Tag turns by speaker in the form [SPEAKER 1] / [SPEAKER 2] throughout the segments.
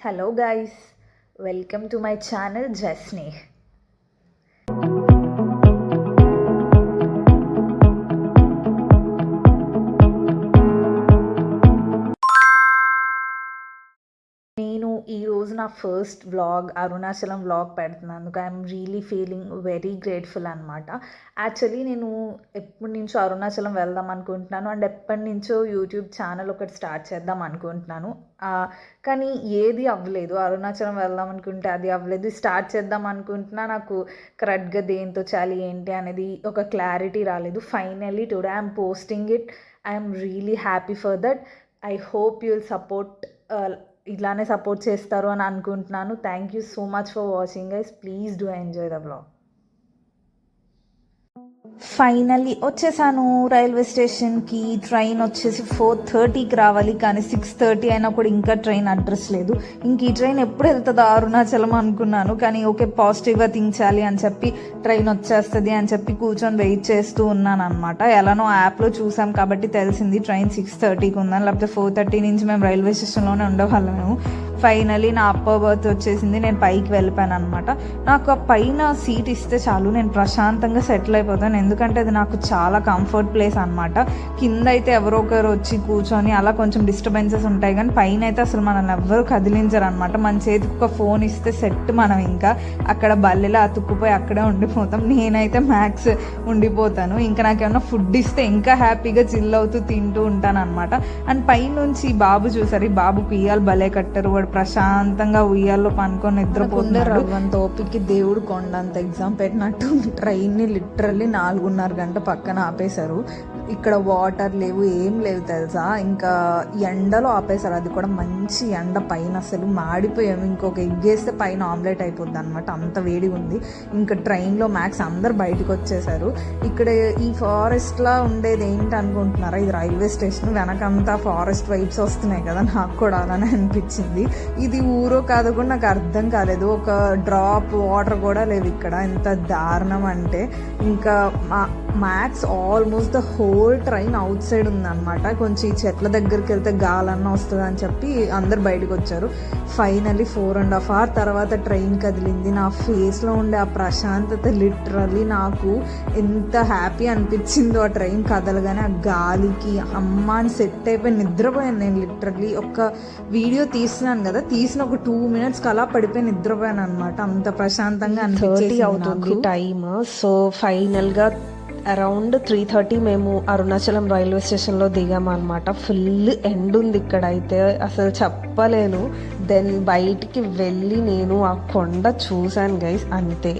[SPEAKER 1] Hello guys, welcome to my channel Jasney. నేను ఈరోజు నా ఫస్ట్ వ్లాగ్ అరుణాచలం వ్లాగ్ పెడుతున్నాను. I'm really feeling very grateful అనమాట. యాక్చువల్లీ నేను ఎప్పటి నుంచో అరుణాచలం వెళ్దాం అనుకుంటున్నాను అండ్ ఎప్పటి నుంచో యూట్యూబ్ ఛానల్ ఒకటి స్టార్ట్ చేద్దాం అనుకుంటున్నాను. కానీ ఏది అవ్వలేదు. అరుణాచలం వెళ్దాం అనుకుంటే అది అవ్వలేదు. స్టార్ట్ చేద్దాం అనుకుంటున్నా, నాకు కరెక్ట్గా దేంతో చేయాలి ఏంటి అనేది ఒక క్లారిటీ రాలేదు. Finally today I'm posting it. I'm really happy for that. I hope you will support, ఇలానే సపోర్ట్ చేస్తారు అని అనుకుంటున్నాను. Thank you so much for watching guys. Please do enjoy the vlog. Finally వచ్చేసాను రైల్వే స్టేషన్కి. Train వచ్చేసి 4:30కి రావాలి, కానీ 6:30 అయినా కూడా ఇంకా ట్రైన్ అడ్రస్ లేదు. ఇంక ఈ ట్రైన్ ఎప్పుడు వెళ్తుందో అరుణాచలం అనుకున్నాను, కానీ ఓకే పాజిటివ్గా థింక్ చేయాలి అని చెప్పి ట్రైన్ వచ్చేస్తుంది అని చెప్పి కూర్చొని వెయిట్ చేస్తూ ఉన్నాను అనమాట. ఎలానో యాప్లో చూసాం కాబట్టి తెలిసింది ట్రైన్ 6:30కి ఉందని, లేకపోతే 4:30 నుంచి మేము రైల్వే స్టేషన్లోనే ఉండేవాళ్ళము. ఫైనలీ నా అప్పర్ బర్త్ వచ్చేసింది. నేను పైకి వెళ్ళిపోయాను అనమాట. నాకు ఆ పైన సీట్ ఇస్తే చాలు, నేను ప్రశాంతంగా సెటిల్ అయిపోతాను. ఎందుకంటే అది నాకు చాలా కంఫర్ట్ ప్లేస్ అనమాట. కింద అయితే ఎవరో ఒకరు వచ్చి కూర్చొని అలా కొంచెం డిస్టర్బెన్సెస్ ఉంటాయి, కానీ పైన అయితే అసలు మనల్ని ఎవ్వరు కదిలించరు అనమాట. మన చేతికి ఒక ఫోన్ ఇస్తే సెట్, మనం ఇంకా అక్కడ బల్లెలా అతుక్కుపోయి అక్కడే ఉండిపోతాం. నేనైతే మ్యాక్స్ ఉండిపోతాను. ఇంకా నాకేమన్నా ఫుడ్ ఇస్తే ఇంకా హ్యాపీగా చిల్ అవుతూ తింటూ ఉంటాను అనమాట. అండ్ పైనుంచి బాబు చూసారు, ఈ బాబుకి ఉయ్యాలు భలే కట్టారు. వాడు ప్రశాంతంగా ఉయ్యాల్లో పనుకొని నిద్రపోతున్నారు. అంత ఓపికి దేవుడు కొండంత ఎగ్జామ్ పెట్టినట్టు ట్రైన్ని లిటరల్లీ 4:30 గంట పక్కన ఆపేశారు. ఇక్కడ వాటర్ లేవు, ఏం లేవు తెలుసా. ఇంకా ఎండలో ఆపేశారు, అది కూడా మంచి ఎండ. పైన అసలు మాడిపోయాము. ఇంకొక ఎగ్గేస్తే పైన ఆమ్లెట్ అయిపోద్ది అనమాట, అంత వేడి ఉంది. ఇంకా ట్రైన్లో మ్యాక్స్ అందరు బయటకు వచ్చేసారు. ఇక్కడ ఈ ఫారెస్ట్లా ఉండేది ఏంటి అనుకుంటున్నారా, ఇది రైల్వే స్టేషన్. వెనకంతా ఫారెస్ట్ వైబ్స్ వస్తున్నాయి కదా, నాకు కూడా అలానే అనిపించింది. ఇది ఊరో కాదో కూడా నాకు అర్థం కాలేదు. ఒక డ్రాప్ వాటర్ కూడా లేవు ఇక్కడ. ఎంత దారుణం అంటే, ఇంకా max almost the whole train out side ఉందన్నమాట. కొంచెం ఈ చెట్ల దగ్గరికి వెళ్తే గాలన్నా వస్తుంది అని చెప్పి అందరు బయటకు వచ్చారు. ఫైనల్లీ 4.5 hours తర్వాత ట్రైన్ కదిలింది. నా ఫేస్లో ఉండే ఆ ప్రశాంతత లిటరల్లీ నాకు ఎంత హ్యాపీ అనిపించిందో ఆ ట్రైన్ కదలగానే. ఆ గాలికి అమ్మాని సెట్ అయిపోయి నిద్రపోయాను నేను. లిటరల్లీ ఒక వీడియో తీసినాను కదా, తీసిన ఒక 2 minutes అలా పడిపోయి నిద్రపోయాను అనమాట. అంత ప్రశాంతంగా అనిపించేది అవుతుంది టైమ్. సో ఫైనల్గా అరౌండ్ 3:30 మేము అరుణాచలం రైల్వే స్టేషన్లో దిగాము అనమాట. ఫుల్ ఎండ్ ఉంది ఇక్కడ అయితే, అసలు చెప్పలేను. దెన్ బయటికి వెళ్ళి నేను ఆ కొండ చూశాను గైస్, అంతే.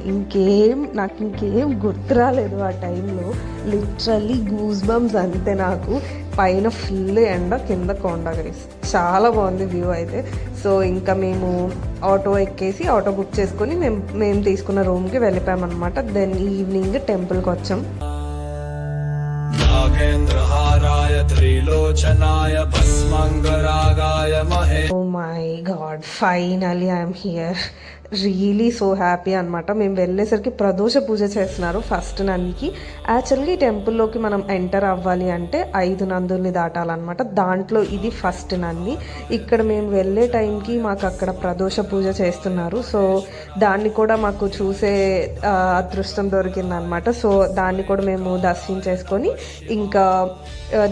[SPEAKER 1] నాకు ఇంకేం గుర్తు రాలేదు ఆ టైంలో. లిటరల్లీ గూస్ బంప్స్ అంతే నాకు. పైన ఫుల్ ఎండ, కింద కొండ గైస్. చాలా బాగుంది వ్యూ అయితే. సో ఇంకా మేము ఆటో ఎక్కేసి ఆటో బుక్ చేసుకొని మేము తీసుకున్న రూమ్కి వెళ్ళిపోయామన్నమాట. దెన్ ఈవినింగ్ టెంపుల్కి వచ్చాం. నాగేంద్రహారాయ త్రిలోచనాయ భస్మంగరాగాయ మహే. Oh my God, finally I'm here. Really so happy అనమాట. మేము వెళ్ళేసరికి ప్రదోష పూజ చేస్తున్నారు ఫస్ట్ నందికి. యాక్చువల్గా ఈ టెంపుల్లోకి మనం ఎంటర్ అవ్వాలి అంటే 5 నందుల్ని దాటాలన్నమాట. దాంట్లో ఇది ఫస్ట్ నంది. ఇక్కడ మేము వెళ్ళే టైంకి మాకు అక్కడ ప్రదోష పూజ చేస్తున్నారు. సో దాన్ని కూడా మాకు చూసే అదృష్టం దొరికిందనమాట. సో దాన్ని కూడా మేము దర్శించేసుకొని ఇంకా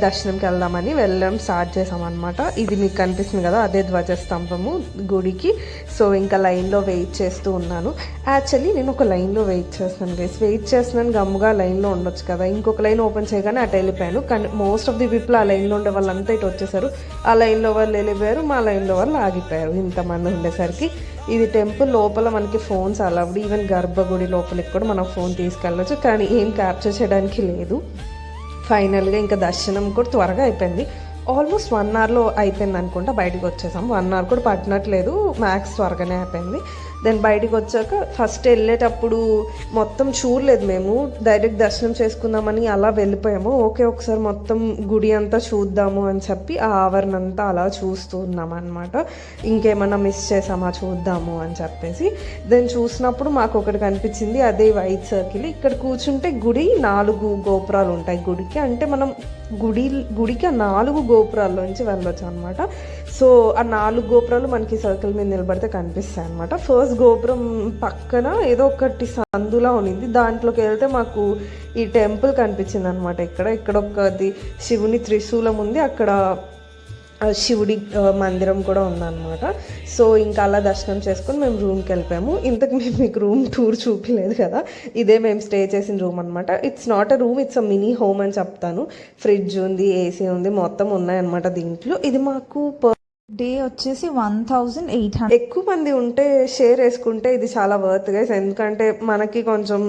[SPEAKER 1] దర్శనంకి వెళ్దామని వెళ్ళడం స్టార్ట్ చేసామన్నమాట. ఇది మీకు కనిపిస్తుంది కదా, అదే ధ్వజస్తంభము గుడికి. సో ఇంకా లైన్లో వెయిట్ చేస్తూ ఉన్నాను. యాక్చువల్లీ నేను ఒక లైన్లో వెయిట్ చేస్తున్నాను గమ్ముగా లైన్లో ఉండొచ్చు కదా. ఇంకొక లైన్ ఓపెన్ చేయగానే అటు వెళ్ళిపోయాను. కానీ మోస్ట్ ఆఫ్ ది పీపుల్ ఆ లైన్లో ఉండే వాళ్ళంతా ఇటు వచ్చేసారు. ఆ లైన్లో వాళ్ళు వెళ్ళిపోయారు, మా లైన్లో వాళ్ళు ఆగిపోయారు. ఇంతమంది ఉండేసరికి ఇది టెంపుల్ లోపల మనకి ఫోన్స్ అలౌడ్. ఈవెన్ గర్భగుడి లోపలికి కూడా మనం ఫోన్ తీసుకెళ్ళచ్చు, కానీ ఏం క్యాప్చర్ చేయడానికి లేదు. ఫైనల్గా ఇంకా దర్శనం కూడా త్వరగా అయిపోయింది. ఆల్మోస్ట్ 1 hourలో అయిపోయింది అనుకుంటా. బయటకు వచ్చేసాం. 1 hour కూడా పట్టినట్లేదు, మ్యాక్స్ త్వరగానే అయిపోయింది. దెన్ బయటకు వచ్చాక ఫస్ట్ వెళ్ళేటప్పుడు మొత్తం చూడలేదు మేము, డైరెక్ట్ దర్శనం చేసుకుందామని అలా వెళ్ళిపోయాము. ఓకే ఒకసారి మొత్తం గుడి అంతా చూద్దాము అని చెప్పి ఆ ఆవరణ అంతా అలా చూస్తూ ఉన్నాం అనమాట. ఇంకేమన్నా మిస్ చేసామా చూద్దాము అని చెప్పేసి. దెన్ చూసినప్పుడు మాకు ఒకటి కనిపించింది, అదే వైట్ సర్కిల్. ఇక్కడ కూర్చుంటే గుడి 4 గోపురాలు ఉంటాయి గుడికి. అంటే మనం గుడికి ఆ 4 గోపురాల్లోంచి వెళ్ళొచ్చు అనమాట.
[SPEAKER 2] సో ఆ 4 గోపురాలు మనకి సర్కిల్ మీద నిలబడితే కనిపిస్తాయి అనమాట. ఫస్ట్ గోపురం పక్కన ఏదో ఒకటి సందులా ఉన్నింది, దాంట్లోకి వెళ్తే మాకు ఈ టెంపుల్ కనిపించింది అనమాట. ఇక్కడ ఒకది శివుని త్రిశూలం ఉంది, అక్కడ శివుడి మందిరం కూడా ఉందన్నమాట. సో ఇంకా అలా దర్శనం చేసుకొని మేము రూమ్కి వెళ్ళిపోయాము. ఇంతకు మేము మీకు రూమ్ టూర్ చూపించలేదు కదా, ఇదే మేము స్టే చేసిన రూమ్ అనమాట. It's not a room, it's a mini home అని చెప్తాను. ఫ్రిడ్జ్ ఉంది, ఏసీ ఉంది, మొత్తం ఉన్నాయన్నమాట దీంట్లో. ఇది మాకు
[SPEAKER 1] డే వచ్చేసి 1800.
[SPEAKER 2] ఎక్కువ మంది ఉంటే షేర్ వేసుకుంటే ఇది చాలా వర్త్ గైస్, ఎందుకంటే మనకి కొంచెం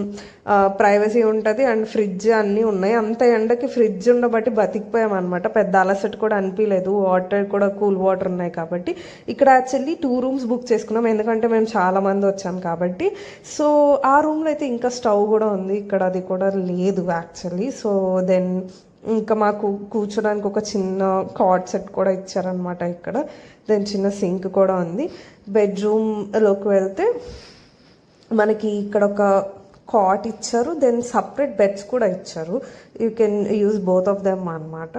[SPEAKER 2] ప్రైవసీ ఉంటుంది అండ్ ఫ్రిడ్జ్ అన్నీ ఉన్నాయి. అంత ఎండకి ఫ్రిడ్జ్ ఉండబట్టి బతికిపోయాం అనమాట. పెద్ద అలసట కూడా అనిపించలేదు, వాటర్ కూడా కూల్ వాటర్ ఉన్నాయి కాబట్టి. ఇక్కడ యాక్చువల్లీ 2 రూమ్స్ బుక్ చేసుకున్నాం, ఎందుకంటే మేము చాలా మంది వచ్చాం కాబట్టి. సో ఆ రూమ్లో అయితే ఇంకా స్టవ్ కూడా ఉంది, ఇక్కడ అది కూడా లేదు యాక్చువల్లీ. సో దెన్ ఇంకా మాకు కూర్చోడానికి ఒక చిన్న కాట్ సెట్ కూడా ఇచ్చారనమాట ఇక్కడ. దెన్ చిన్న సింక్ కూడా ఉంది. బెడ్రూమ్లోకి వెళ్తే మనకి ఇక్కడ ఒక కాట్ ఇచ్చారు, దెన్ సపరేట్ బెడ్స్ కూడా ఇచ్చారు. You can use both of them అనమాట.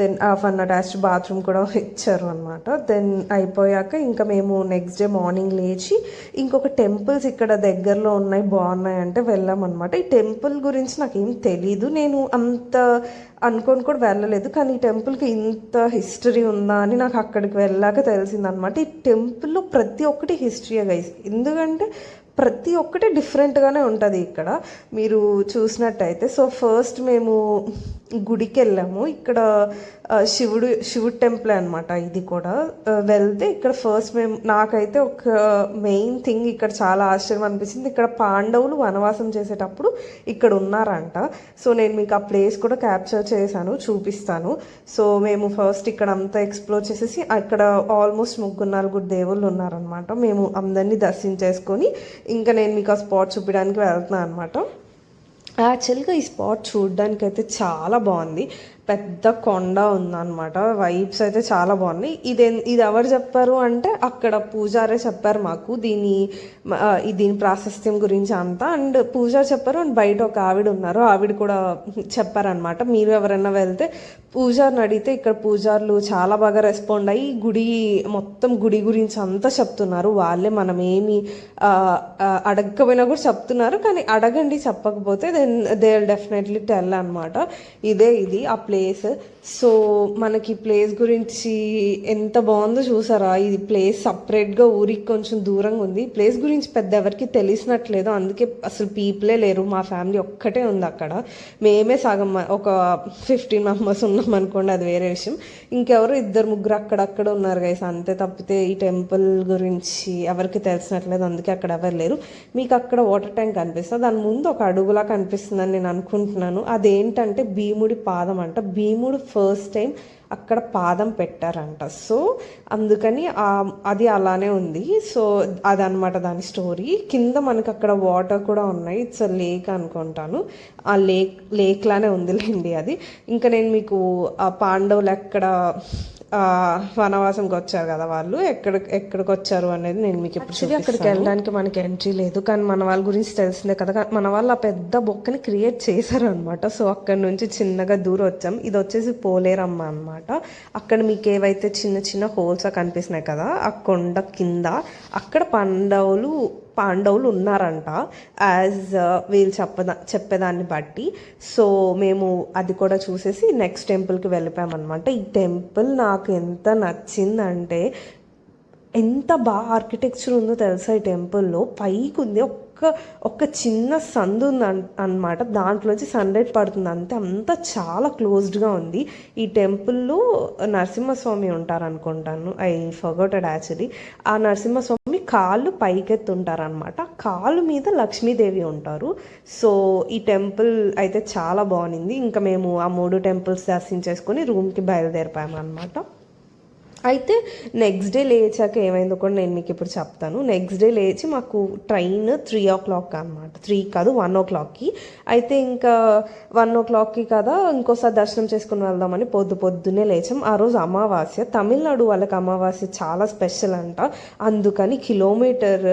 [SPEAKER 2] దెన్ వన్ అటాచ్డ్ బాత్రూమ్ కూడా ఇచ్చారు అనమాట. దెన్ అయిపోయాక ఇంకా మేము నెక్స్ట్ డే మార్నింగ్ లేచి ఇంకొక టెంపుల్స్ ఇక్కడ దగ్గరలో ఉన్నాయి, బాగున్నాయి అంటే వెళ్ళామన్నమాట. ఈ టెంపుల్ గురించి నాకేం తెలీదు, నేను అంత అనుకొని కూడా వెళ్ళలేదు, కానీ ఈ టెంపుల్కి ఇంత హిస్టరీ ఉందా అని నాకు అక్కడికి వెళ్ళాక తెలిసిందనమాట. ఈ టెంపుల్లో ప్రతి ఒక్కటి హిస్టరీయే గైస్, ఎందుకంటే ప్రతి ఒక్కటి డిఫరెంట్గానే ఉంటుంది ఇక్కడ మీరు చూసినట్టయితే. సో ఫస్ట్ మేము గుడికి వెళ్ళాము, ఇక్కడ శివుడు టెంపుల్ అనమాట ఇది కూడా. వెళ్తే ఇక్కడ ఫస్ట్ నాకైతే ఒక మెయిన్ థింగ్ ఇక్కడ చాలా ఆశ్చర్యం అనిపించింది, ఇక్కడ పాండవులు వనవాసం చేసేటప్పుడు ఇక్కడ ఉన్నారంట. సో నేను మీకు ఆ ప్లేస్ కూడా క్యాప్చర్ చేశాను, చూపిస్తాను. సో మేము ఫస్ట్ ఇక్కడ అంతా ఎక్స్ప్లోర్ చేసేసి అక్కడ ఆల్మోస్ట్ 3-4 దేవుళ్ళు ఉన్నారనమాట. మేము అందరినీ దర్శించేసుకొని ఇంకా నేను మీకు ఆ స్పాట్ చూపించడానికి వెళ్తున్నాను అనమాట. యాక్చువల్గా ఈ స్పాట్ చూడడానికి అయితే చాలా బాగుంది, పెద్ద కొండ ఉందన్నమాట. వైబ్స్ అయితే చాలా బాగున్నాయి. ఇది ఎవరు చెప్పారు అంటే అక్కడ పూజారే చెప్పారు మాకు దీని ప్రాశస్త్యం గురించి అంతా. అండ్ పూజారి చెప్పారు, అండ్ బయట ఒక ఆవిడ ఉన్నారు, ఆవిడ కూడా చెప్పారనమాట. మీరు ఎవరైనా వెళ్తే పూజారిని అడిగితే ఇక్కడ పూజారులు చాలా బాగా రెస్పాండ్ అయ్యి గుడి గురించి అంతా చెప్తున్నారు. వాళ్ళే మనం ఏమి అడగకపోయినా కూడా చెప్తున్నారు, కానీ అడగండి, చెప్పకపోతే then they will definitely tell అనమాట. ఇది ఆ ప్లేస్. సో మనకి ప్లేస్ గురించి ఎంత బాగుందో చూసారా, ఇది ప్లేస్ సపరేట్గా ఊరికి కొంచెం దూరంగా ఉంది. ప్లేస్ గురించి పెద్ద ఎవరికి తెలిసినట్లేదు, అందుకే అసలు పీపులే లేరు. మా ఫ్యామిలీ ఒక్కటే ఉంది అక్కడ, మేమే సగం ఒక 15 మెంబర్స్ ఉన్నాం అనుకోండి, అది వేరే విషయం. ఇంకెవరు 2-3 అక్కడక్కడ ఉన్నారు గైస్, అంతే. తప్పితే ఈ టెంపుల్ గురించి ఎవరికి తెలిసినట్లేదు, అందుకే అక్కడ ఎవరు లేరు. మీకు అక్కడ వాటర్ ట్యాంక్ కనిపిస్తుంది, దాని ముందు ఒక అడుగులా కనిపిస్తుందని నేను అనుకుంటున్నాను. అదేంటంటే భీముడి పాదం అంట. భీముడు ఫస్ట్ టైం అక్కడ పాదం పెట్టారంట. సో అందుకని అది అలానే ఉంది. సో అదనమాట దాని స్టోరీ. కింద మనకి అక్కడ వాటర్ కూడా ఉన్నాయి, ఇట్స్ లేక్ అనుకుంటాను. ఆ లేక్ లానే ఉందిలేండి అది. ఇంకా నేను మీకు ఆ పాండవులు ఎక్కడ వనవాసంకి వచ్చారు కదా, వాళ్ళు ఎక్కడికి వచ్చారు అనేది నేను మీకు ఇప్పుడు అక్కడికి వెళ్ళడానికి మనకి ఎంట్రీ లేదు, కానీ మన వాళ్ళ గురించి తెలిసిందే కదా. మన వాళ్ళు ఆ పెద్ద బొక్కని క్రియేట్ చేశారు అనమాట. సో అక్కడ నుంచి చిన్నగా దూరం వచ్చాం. ఇది వచ్చేసి పోలేరమ్మ అనమాట. అక్కడ మీకు ఏవైతే చిన్న చిన్న హోల్స్ కనిపిస్తున్నాయి కదా, ఆ కొండ కింద అక్కడ పాండవులు ఉన్నారంట, యాజ్ వీళ్ళు చెప్పేదాన్ని బట్టి. సో మేము అది కూడా చూసేసి నెక్స్ట్ టెంపుల్కి వెళ్ళిపోయామన్నమాట. ఈ టెంపుల్ నాకు ఎంత నచ్చిందంటే, ఎంత బాగా ఆర్కిటెక్చర్ ఉందో తెలుసా ఈ టెంపుల్లో. పైకి ఉంది ఒక చిన్న సందు ఉంది అనమాట, దాంట్లోంచి సన్లైట్ పడుతుంది అంతే. అంతా చాలా క్లోజ్డ్గా ఉంది. ఈ టెంపుల్లో నరసింహస్వామి ఉంటారు అనుకుంటాను, ఐ ఫర్గోటెడ్ యాక్చువల్లీ. ఆ నరసింహస్వామి కాళ్ళు పైకెత్తుంటారనమాట, కాళ్ళు మీద లక్ష్మీదేవి ఉంటారు. సో ఈ టెంపుల్ అయితే చాలా బాగుంది. ఇంకా మేము ఆ 3 టెంపుల్స్ దర్శించేసుకొని రూమ్కి బయలుదేరిపోయాము అనమాట. అయితే నెక్స్ట్ డే లేచాక ఏమైందో కూడా నేను మీకు ఇప్పుడు చెప్తాను. నెక్స్ట్ డే లేచి మాకు ట్రైన్ 3 o'clock అనమాట, 3 కాదు 1 o'clockకి. అయితే ఇంకా 1 o'clockకి కదా ఇంకోసారి దర్శనం చేసుకుని వెళ్దామని పొద్దున్నే లేచాం. ఆ రోజు అమావాస్య, తమిళనాడు వాళ్ళకి అమావాస్య చాలా స్పెషల్ అంట. అందుకని కిలోమీటర్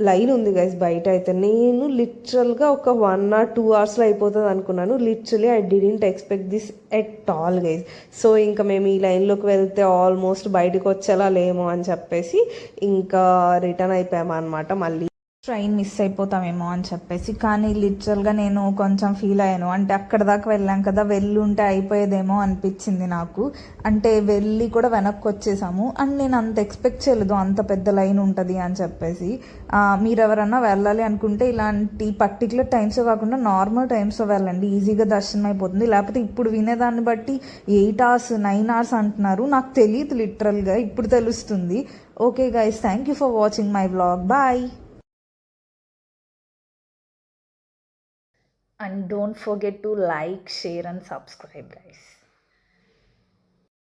[SPEAKER 2] లైన్ ఉంది గైస్ బయట అయితే. నేను లిటరల్గా ఒక 1 or 2 అవర్స్లో అయిపోతుంది అనుకున్నాను. Literally I didn't expect this at all guys. So ఇంకా మేము ఈ లైన్లోకి వెళ్తే ఆల్మోస్ట్ బయటకు వచ్చేలా లేము అని చెప్పేసి ఇంకా రిటర్న్ అయిపోయాము అనమాట. మళ్ళీ
[SPEAKER 1] ట్రైన్ మిస్ అయిపోతామేమో అని చెప్పేసి. కానీ లిటరల్గా నేను కొంచెం ఫీల్ అయ్యాను. అంటే అక్కడ దాకా వెళ్ళాం కదా, వెళ్ళుంటే అయిపోయేదేమో అనిపించింది నాకు. అంటే వెళ్ళి కూడా వెనక్కి వచ్చేసాము. అండ్ నేను అంత ఎక్స్పెక్ట్ చేయలేదు అంత పెద్ద లైన్ ఉంటుంది అని చెప్పేసి. మీరు ఎవరన్నా వెళ్ళాలి అనుకుంటే ఇలాంటి పర్టికులర్ టైమ్స్లో కాకుండా నార్మల్ టైమ్స్లో వెళ్ళండి, ఈజీగా దర్శనం అయిపోతుంది. లేకపోతే ఇప్పుడు వినేదాన్ని బట్టి 8 hours 9 hours అంటున్నారు. నాకు తెలియదు లిటరల్గా, ఇప్పుడు తెలుస్తుంది. Okay guys, thank you for watching my vlog. Bye. And don't forget to like, share and subscribe guys.